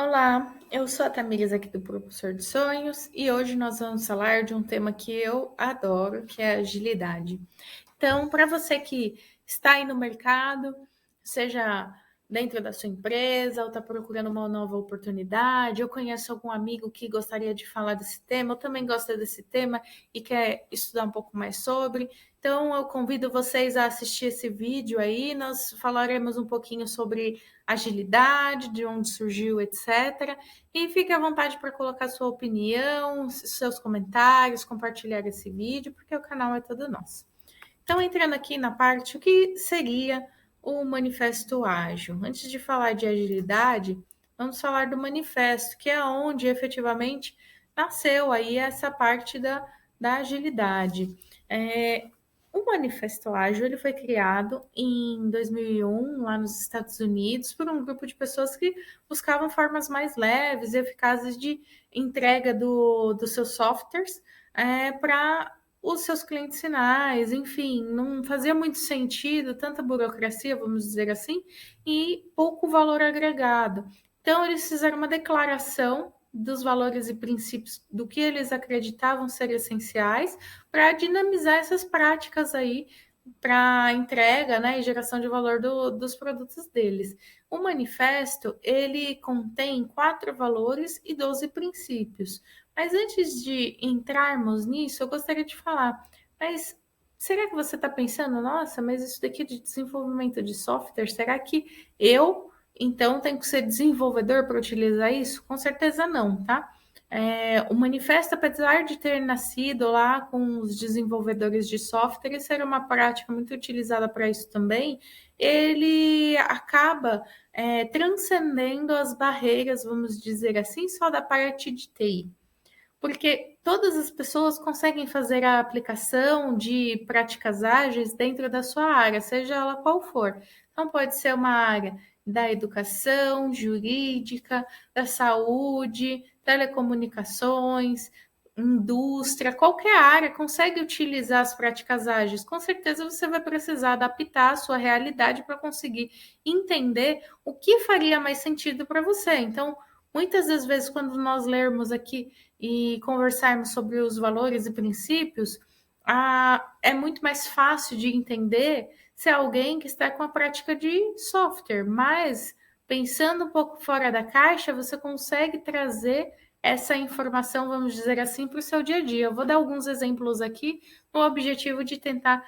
Olá, eu sou a Tamires aqui do Propulsor de Sonhos e hoje nós vamos falar de um tema que eu adoro, que é agilidade. Então, para você que está aí no mercado, seja dentro da sua empresa ou está procurando uma nova oportunidade, eu conheço algum amigo que gostaria de falar desse tema, eu também gosto desse tema e quer estudar um pouco mais sobre. Então, eu convido vocês a assistir esse vídeo aí. Nós falaremos um pouquinho sobre agilidade, de onde surgiu, etc. E fique à vontade para colocar sua opinião, seus comentários, compartilhar esse vídeo, porque o canal é todo nosso. Então, entrando aqui na parte, o que seria o manifesto ágil? Antes de falar de agilidade, vamos falar do manifesto, que é onde efetivamente nasceu aí essa parte da agilidade. O Manifesto Ágil ele foi criado em 2001, lá nos Estados Unidos, por um grupo de pessoas que buscavam formas mais leves e eficazes de entrega dos seus softwares para os seus clientes finais. Enfim, não fazia muito sentido tanta burocracia, vamos dizer assim, e pouco valor agregado. Então, eles fizeram uma declaração dos valores e princípios do que eles acreditavam ser essenciais para dinamizar essas práticas aí para entrega, né, e geração de valor dos produtos deles. O manifesto, ele contém 4 valores e 12 princípios. Mas antes de entrarmos nisso, eu gostaria de falar, mas será que você está pensando, nossa, mas isso daqui é de desenvolvimento de software, será que eu, então, tenho que ser desenvolvedor para utilizar isso? Com certeza não, tá? O manifesto, apesar de ter nascido lá com os desenvolvedores de software e ser uma prática muito utilizada para isso também, ele acaba transcendendo as barreiras, vamos dizer assim, só da parte de TI. Porque todas as pessoas conseguem fazer a aplicação de práticas ágeis dentro da sua área, seja ela qual for. Então, pode ser uma área da educação, jurídica, da saúde, telecomunicações, indústria, qualquer área consegue utilizar as práticas ágeis. Com certeza você vai precisar adaptar a sua realidade para conseguir entender o que faria mais sentido para você. Então, muitas das vezes, quando nós lermos aqui e conversarmos sobre os valores e princípios, é muito mais fácil de entender se é alguém que está com a prática de software, mas pensando um pouco fora da caixa, você consegue trazer essa informação, vamos dizer assim, para o seu dia a dia. Eu vou dar alguns exemplos aqui no objetivo de tentar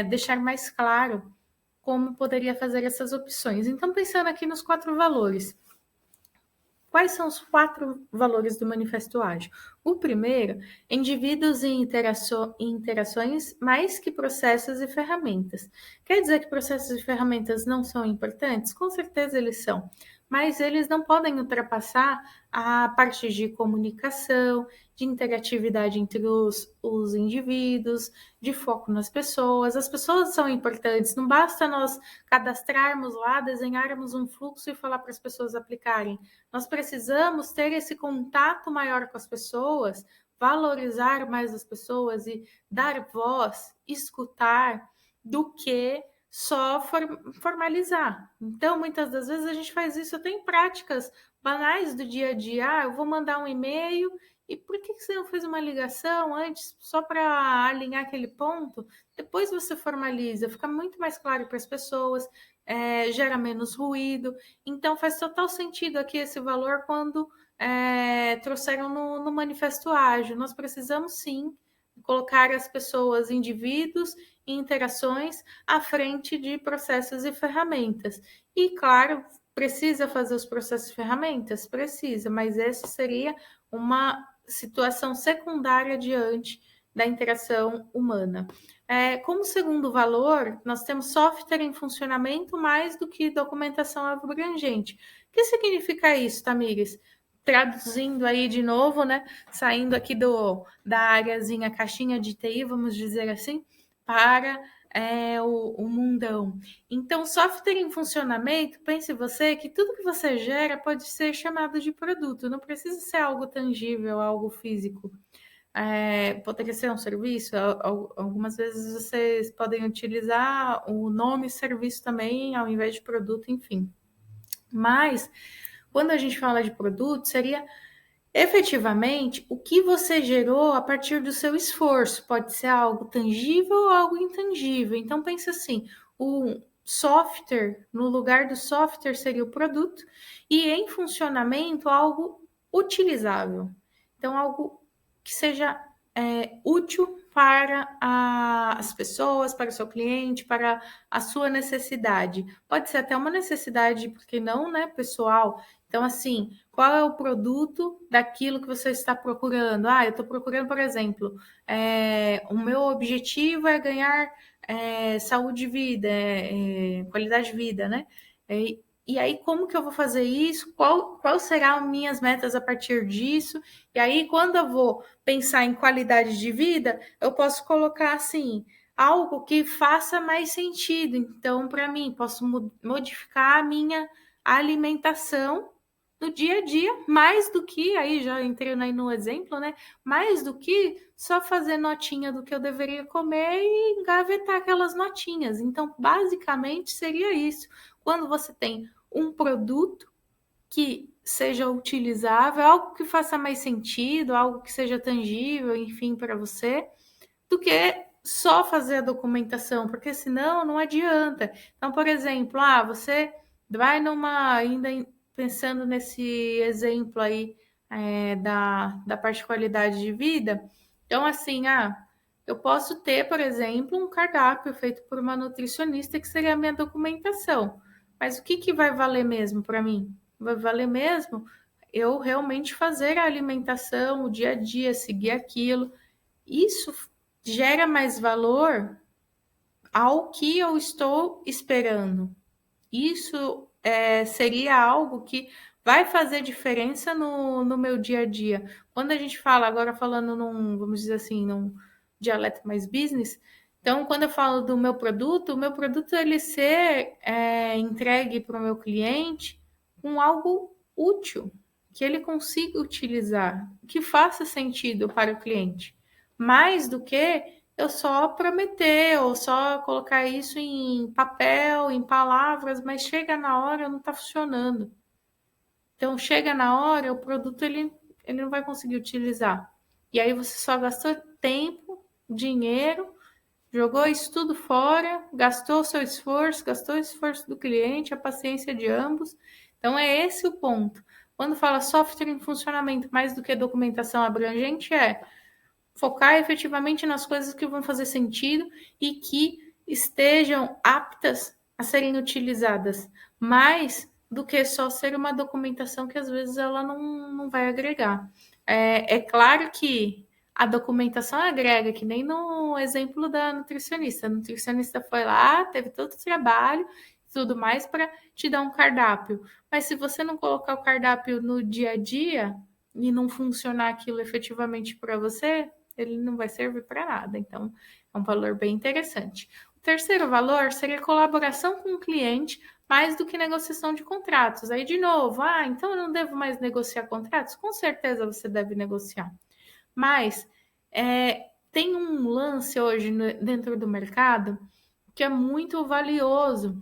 deixar mais claro como poderia fazer essas opções. Então, pensando aqui nos 4 valores. Quais são os 4 valores do Manifesto Ágil? O primeiro, indivíduos e interações mais que processos e ferramentas. Quer dizer que processos e ferramentas não são importantes? Com certeza eles são, mas eles não podem ultrapassar a parte de comunicação, de interatividade entre os indivíduos, de foco nas pessoas. As pessoas são importantes, não basta nós cadastrarmos lá, desenharmos um fluxo e falar para as pessoas aplicarem. Nós precisamos ter esse contato maior com as pessoas, valorizar mais as pessoas e dar voz, escutar, do que só formalizar. Então, muitas das vezes a gente faz isso até em práticas banais do dia a dia. Eu vou mandar um e-mail e por que você não fez uma ligação antes só para alinhar aquele ponto? Depois você formaliza, fica muito mais claro para as pessoas, gera menos ruído. Então, faz total sentido aqui esse valor quando trouxeram no Manifesto Ágil. Nós precisamos, sim, colocar as pessoas, indivíduos e interações à frente de processos e ferramentas. E, claro, precisa fazer os processos e ferramentas? Precisa, mas essa seria uma situação secundária diante da interação humana. Como segundo valor, nós temos software em funcionamento mais do que documentação abrangente. O que significa isso, Tamires? Traduzindo aí de novo, né? Saindo aqui da áreazinha caixinha de TI, vamos dizer assim, para o mundão. Então, software em funcionamento, pense você que tudo que você gera pode ser chamado de produto, não precisa ser algo tangível, algo físico. Poderia ser um serviço, algumas vezes vocês podem utilizar o nome serviço também, ao invés de produto, enfim. Mas Quando a gente fala de produto, seria efetivamente o que você gerou a partir do seu esforço. Pode ser algo tangível ou algo intangível. Então, pense assim: o software, no lugar do software, seria o produto, e em funcionamento, algo utilizável. Então, algo que seja útil para as pessoas, para o seu cliente, para a sua necessidade. Pode ser até uma necessidade, porque não, né, pessoal? Então, assim, qual é o produto daquilo que você está procurando? Ah, eu estou procurando, por exemplo, o meu objetivo é ganhar saúde de vida, qualidade de vida, né? E aí, como que eu vou fazer isso? Qual serão minhas metas a partir disso? E aí, quando eu vou pensar em qualidade de vida, eu posso colocar assim, algo que faça mais sentido. Então, para mim, posso modificar a minha alimentação no dia a dia, mais do que, aí já entrando aí no exemplo, né? Mais do que só fazer notinha do que eu deveria comer e engavetar aquelas notinhas. Então, basicamente, seria isso. Quando você tem um produto que seja utilizável, algo que faça mais sentido, algo que seja tangível, enfim, para você, do que só fazer a documentação, porque senão não adianta. Então, por exemplo, você vai ainda pensando nesse exemplo aí da parte de qualidade de vida, então assim, eu posso ter, por exemplo, um cardápio feito por uma nutricionista que seria a minha documentação. Mas o que vai valer mesmo para mim? Vai valer mesmo eu realmente fazer a alimentação, o dia a dia, seguir aquilo. Isso gera mais valor ao que eu estou esperando. Isso seria algo que vai fazer diferença no meu dia a dia. Quando a gente fala, agora falando vamos dizer assim, num dialeto mais business, então quando eu falo do meu produto, o meu produto ele ser entregue para o meu cliente com algo útil, que ele consiga utilizar, que faça sentido para o cliente. Mais do que eu só prometer ou só colocar isso em papel, em palavras, mas chega na hora não está funcionando. Então chega na hora, o produto ele não vai conseguir utilizar. E aí você só gastou tempo, dinheiro, jogou isso tudo fora, gastou o seu esforço, gastou o esforço do cliente, a paciência de ambos. Então é esse o ponto. Quando fala software em funcionamento mais do que documentação abrangente, focar efetivamente nas coisas que vão fazer sentido e que estejam aptas a serem utilizadas, mais do que só ser uma documentação que às vezes ela não vai agregar. É claro que a documentação agrega, que nem no exemplo da nutricionista. A nutricionista foi lá, teve todo o trabalho, tudo mais para te dar um cardápio. Mas se você não colocar o cardápio no dia a dia e não funcionar aquilo efetivamente para você, ele não vai servir para nada. Então, é um valor bem interessante. O terceiro valor seria colaboração com o cliente, mais do que negociação de contratos. Aí, de novo, então eu não devo mais negociar contratos? Com certeza você deve negociar. Mas tem um lance hoje dentro do mercado que é muito valioso,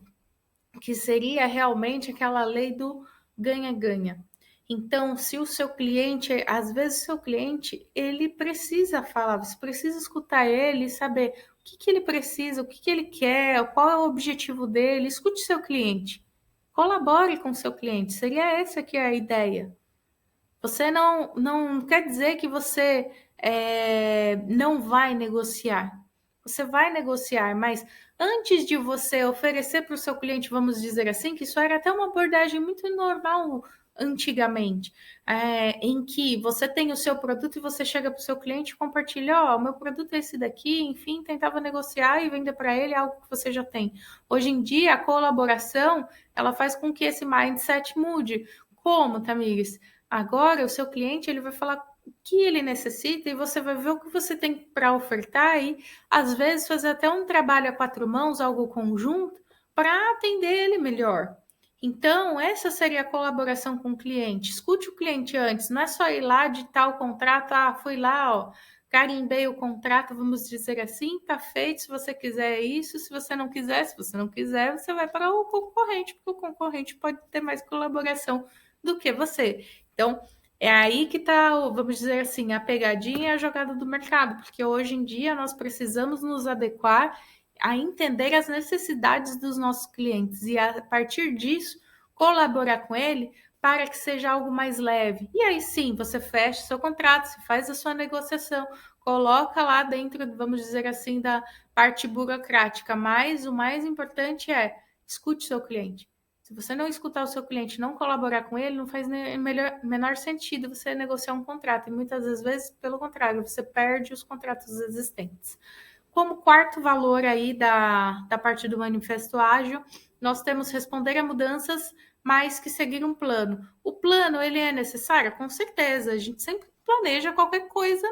que seria realmente aquela lei do ganha-ganha. Então, se o seu cliente, às vezes o seu cliente, ele precisa falar, você precisa escutar ele e saber o que ele precisa, o que ele quer, qual é o objetivo dele. Escute seu cliente, colabore com seu cliente. Seria essa que é a ideia. Você não quer dizer que você não vai negociar. Você vai negociar, mas antes de você oferecer para o seu cliente, vamos dizer assim, que isso era até uma abordagem muito normal antigamente, em que você tem o seu produto e você chega para o seu cliente e compartilha, o meu produto é esse daqui, enfim, tentava negociar e vender para ele algo que você já tem. Hoje em dia, a colaboração, ela faz com que esse mindset mude. Como, Tamires? Agora, o seu cliente ele vai falar o que ele necessita e você vai ver o que você tem para ofertar e, às vezes, fazer até um trabalho a quatro mãos, algo conjunto, para atender ele melhor. Então, essa seria a colaboração com o cliente. Escute o cliente antes, não é só ir lá, ditar o contrato, fui lá, carimbei o contrato, vamos dizer assim, tá feito, se você quiser isso, se você não quiser, você vai para o concorrente, porque o concorrente pode ter mais colaboração do que você. Então, é aí que está, vamos dizer assim, a pegadinha e a jogada do mercado, porque hoje em dia nós precisamos nos adequar a entender as necessidades dos nossos clientes e, a partir disso, colaborar com ele para que seja algo mais leve. E aí sim, você fecha seu contrato, você faz a sua negociação, coloca lá dentro, vamos dizer assim, da parte burocrática, mas o mais importante é escute seu cliente. Se você não escutar o seu cliente, não colaborar com ele, não faz menor sentido você negociar um contrato. E muitas das vezes, pelo contrário, você perde os contratos existentes. Como quarto valor aí da parte do manifesto ágil, nós temos responder a mudanças, mas que seguir um plano. O plano, ele é necessário? Com certeza, a gente sempre planeja qualquer coisa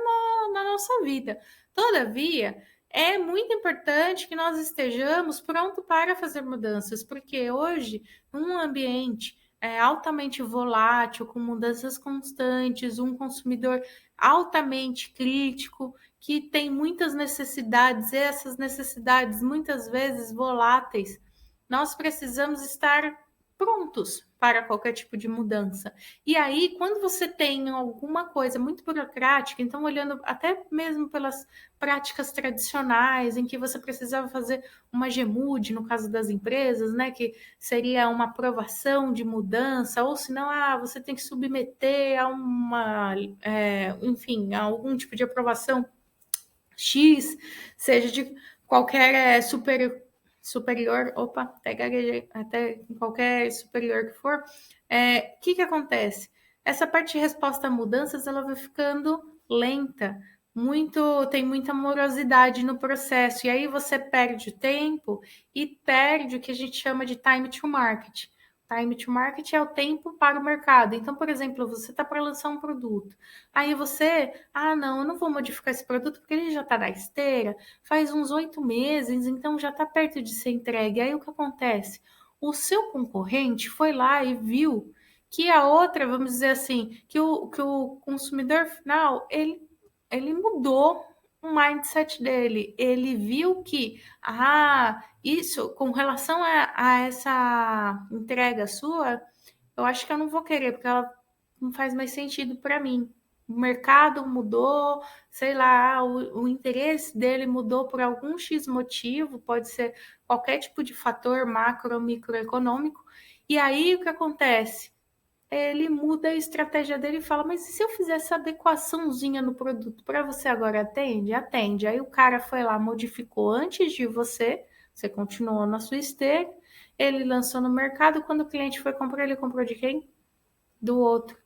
na nossa vida. Todavia, é muito importante que nós estejamos prontos para fazer mudanças, porque hoje, num ambiente altamente volátil, com mudanças constantes, um consumidor altamente crítico, que tem muitas necessidades, e essas necessidades muitas vezes voláteis, nós precisamos estar prontos para qualquer tipo de mudança. E aí, quando você tem alguma coisa muito burocrática, então olhando até mesmo pelas práticas tradicionais, em que você precisava fazer uma GMUD, no caso das empresas, né, que seria uma aprovação de mudança, ou senão, você tem que submeter a enfim, a algum tipo de aprovação X, seja de qualquer superior, opa, até gaguejei, até qualquer superior que for, que acontece? Essa parte de resposta a mudanças, ela vai ficando lenta, tem muita morosidade no processo, e aí você perde o tempo e perde o que a gente chama de time to market. Time to market é o tempo para o mercado. Então, por exemplo, você está para lançar um produto. Aí você, não, eu não vou modificar esse produto porque ele já está na esteira, faz uns 8 meses, então já está perto de ser entregue. Aí o que acontece? O seu concorrente foi lá e viu que a outra, vamos dizer assim, que o consumidor final, ele mudou o mindset dele. Ele viu que, isso, com relação a essa entrega sua, eu acho que eu não vou querer, porque ela não faz mais sentido para mim. O mercado mudou, sei lá, o interesse dele mudou por algum X motivo, pode ser qualquer tipo de fator macro ou microeconômico. E aí o que acontece? Ele muda a estratégia dele e fala: mas e se eu fizer essa adequaçãozinha no produto, para você agora atende? Atende. Aí o cara foi lá, modificou antes de você continuou na sua esteira, ele lançou no mercado, quando o cliente foi comprar, ele comprou de quem? Do outro.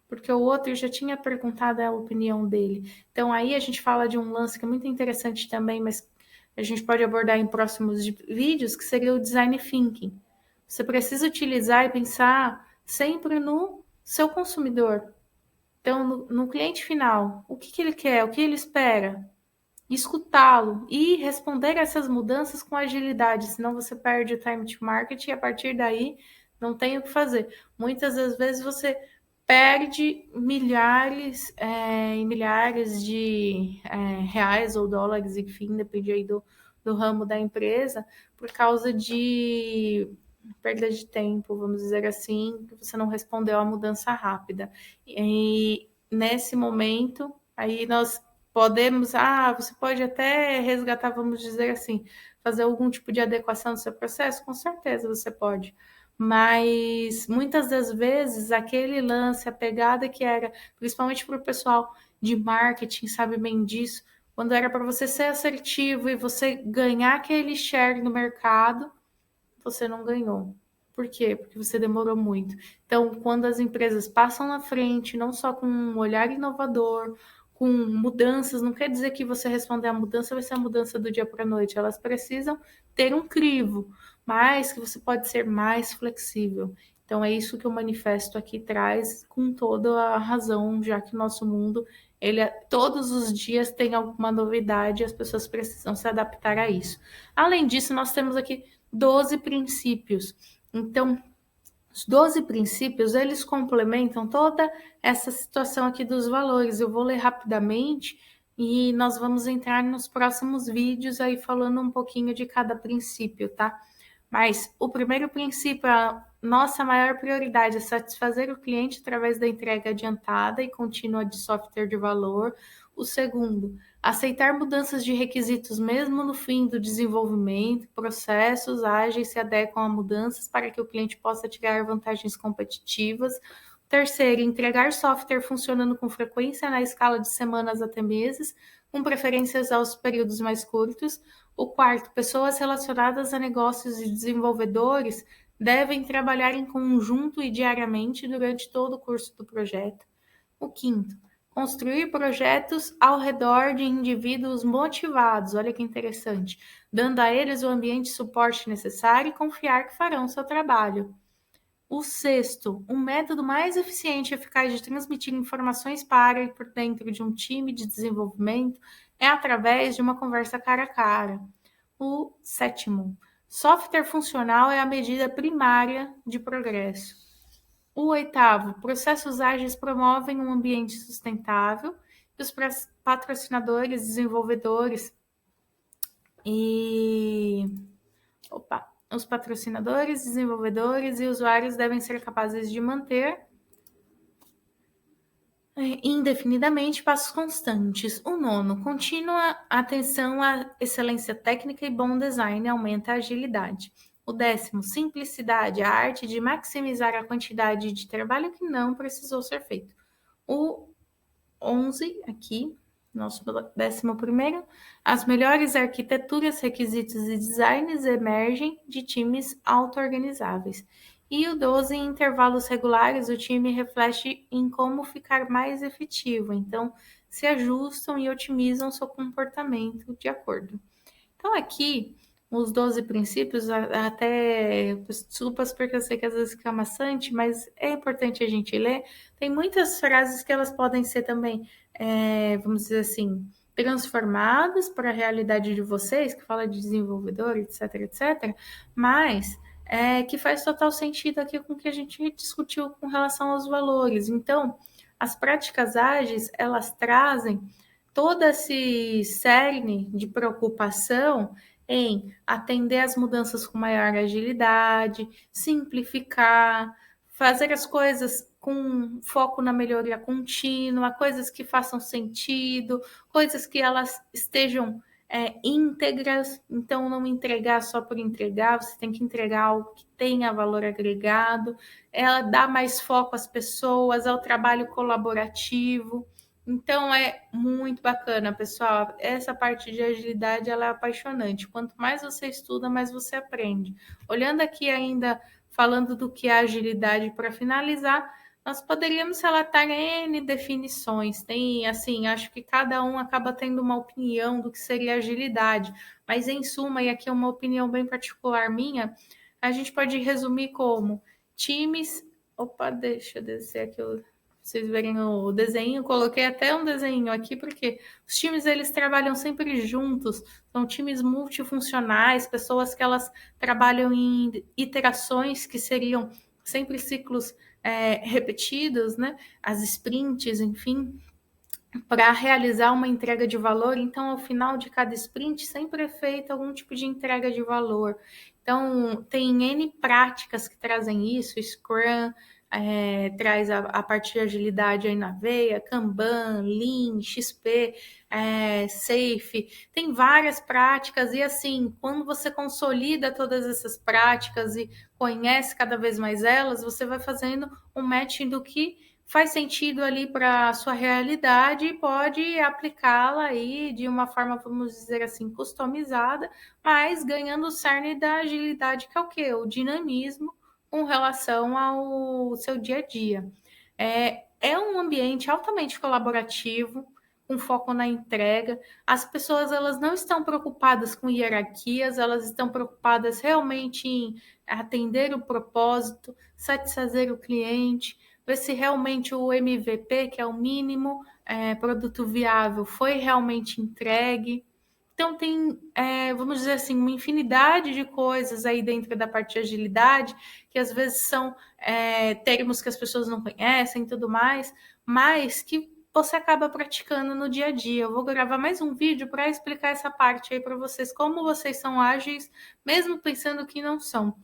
Porque o outro já tinha perguntado a opinião dele. Então aí a gente fala de um lance que é muito interessante também, mas a gente pode abordar em próximos vídeos, que seria o design thinking. Você precisa utilizar e pensar sempre no seu consumidor. Então, no cliente final, o que ele quer, o que ele espera, escutá-lo e responder essas mudanças com agilidade, senão você perde o time to market e a partir daí não tem o que fazer. Muitas das vezes você perde milhares e milhares de reais ou dólares, enfim, depende aí do ramo da empresa, por causa de perda de tempo, vamos dizer assim, que você não respondeu à mudança rápida. E nesse momento, aí nós podemos, você pode até resgatar, vamos dizer assim, fazer algum tipo de adequação no seu processo? Com certeza você pode. Mas muitas das vezes aquele lance, a pegada que era, principalmente para o pessoal de marketing, sabe bem disso, quando era para você ser assertivo e você ganhar aquele share no mercado, você não ganhou. Por quê? Porque você demorou muito. Então, quando as empresas passam na frente, não só com um olhar inovador, com mudanças, não quer dizer que você responder à mudança vai ser a mudança do dia para a noite. Elas precisam ter um crivo, mas que você pode ser mais flexível. Então, é isso que o manifesto aqui traz com toda a razão, já que o nosso mundo, todos os dias tem alguma novidade e as pessoas precisam se adaptar a isso. Além disso, nós temos aqui 12 princípios. Então, os 12 princípios, eles complementam toda essa situação aqui dos valores. Eu vou ler rapidamente e nós vamos entrar nos próximos vídeos aí falando um pouquinho de cada princípio, tá? Mas o primeiro princípio nossa maior prioridade é satisfazer o cliente através da entrega adiantada e contínua de software de valor. O segundo, aceitar mudanças de requisitos mesmo no fim do desenvolvimento. Processos ágeis se adequam a mudanças para que o cliente possa tirar vantagens competitivas. Terceiro, entregar software funcionando com frequência na escala de semanas até meses, com preferências aos períodos mais curtos. O quarto, pessoas relacionadas a negócios e desenvolvedores devem trabalhar em conjunto e diariamente durante todo o curso do projeto. O quinto, construir projetos ao redor de indivíduos motivados, olha que interessante, dando a eles o ambiente de suporte necessário e confiar que farão seu trabalho. O sexto, um método mais eficiente e eficaz de transmitir informações para e por dentro de um time de desenvolvimento é através de uma conversa cara a cara. O sétimo, software funcional é a medida primária de progresso. O oitavo, processos ágeis promovem um ambiente sustentável e os patrocinadores, desenvolvedores e os patrocinadores, desenvolvedores e usuários devem ser capazes de manter indefinidamente passos constantes. O nono, contínua atenção à excelência técnica e bom design aumenta a agilidade. O décimo, simplicidade, a arte de maximizar a quantidade de trabalho que não precisou ser feito. O 11, aqui, nosso 11º, as melhores arquiteturas, requisitos e designs emergem de times auto-organizáveis. E o 12, em intervalos regulares, o time reflete em como ficar mais efetivo. Então, se ajustam e otimizam seu comportamento de acordo. Então, aqui, os 12 princípios, até, desculpas porque eu sei que às vezes fica maçante, mas é importante a gente ler. Tem muitas frases que elas podem ser também, vamos dizer assim, transformadas para a realidade de vocês, que fala de desenvolvedor, etc, etc, mas que faz total sentido aqui com o que a gente discutiu com relação aos valores. Então, as práticas ágeis, elas trazem todo esse cerne de preocupação em atender às mudanças com maior agilidade, simplificar, fazer as coisas com foco na melhoria contínua, coisas que façam sentido, coisas que elas estejam íntegras, então não entregar só por entregar, você tem que entregar algo que tenha valor agregado, ela dá mais foco às pessoas, ao trabalho colaborativo. Então é muito bacana, pessoal. Essa parte de agilidade ela é apaixonante. Quanto mais você estuda, mais você aprende. Olhando aqui ainda, falando do que é agilidade para finalizar, nós poderíamos relatar N definições. Tem, assim, acho que cada um acaba tendo uma opinião do que seria agilidade. Mas em suma, e aqui é uma opinião bem particular minha, a gente pode resumir como times. Opa, deixa eu descer aqui vocês verem o desenho, coloquei até um desenho aqui, porque os times eles trabalham sempre juntos, são times multifuncionais, pessoas que elas trabalham em iterações que seriam sempre ciclos repetidos, né? As sprints, enfim, para realizar uma entrega de valor. Então, ao final de cada sprint, sempre é feita algum tipo de entrega de valor. Então, tem N práticas que trazem isso, Scrum, traz a parte de agilidade aí na veia, Kanban, Lean, XP, Safe, tem várias práticas e assim, quando você consolida todas essas práticas e conhece cada vez mais elas, você vai fazendo um matching do que faz sentido ali para a sua realidade e pode aplicá-la aí de uma forma, vamos dizer assim, customizada, mas ganhando o cerne da agilidade, que é o quê? O dinamismo com relação ao seu dia a dia. É um ambiente altamente colaborativo, com foco na entrega. As pessoas elas não estão preocupadas com hierarquias, elas estão preocupadas realmente em atender o propósito, satisfazer o cliente, ver se realmente o MVP, que é o mínimo produto viável, foi realmente entregue. Então, tem, vamos dizer assim, uma infinidade de coisas aí dentro da parte de agilidade, que às vezes são termos que as pessoas não conhecem e tudo mais, mas que você acaba praticando no dia a dia. Eu vou gravar mais um vídeo para explicar essa parte aí para vocês, como vocês são ágeis, mesmo pensando que não são.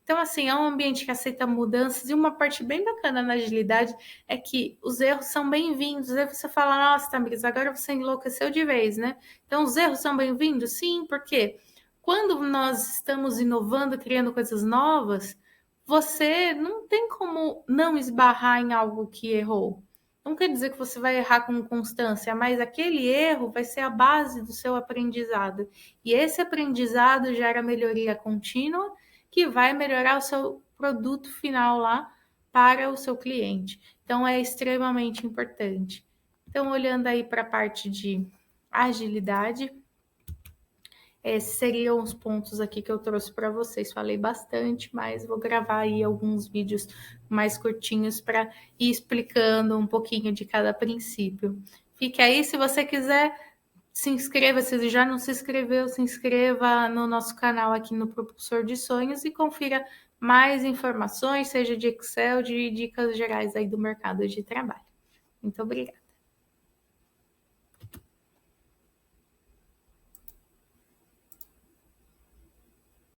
Então, assim, é um ambiente que aceita mudanças, e uma parte bem bacana na agilidade é que os erros são bem-vindos. Aí você fala, nossa, Tamires, agora você enlouqueceu de vez, né? Então, os erros são bem-vindos? Sim, porque quando nós estamos inovando, criando coisas novas, você não tem como não esbarrar em algo que errou. Não quer dizer que você vai errar com constância, mas aquele erro vai ser a base do seu aprendizado. E esse aprendizado gera melhoria contínua, que vai melhorar o seu produto final lá para o seu cliente. Então, é extremamente importante. Então, olhando aí para a parte de agilidade, esses seriam os pontos aqui que eu trouxe para vocês. Falei bastante, mas vou gravar aí alguns vídeos mais curtinhos para ir explicando um pouquinho de cada princípio. Fique aí, se você quiser, se inscreva. Se já não se inscreveu, se inscreva no nosso canal aqui no Propulsor de Sonhos e confira mais informações, seja de Excel, de dicas gerais aí do mercado de trabalho. Muito obrigada.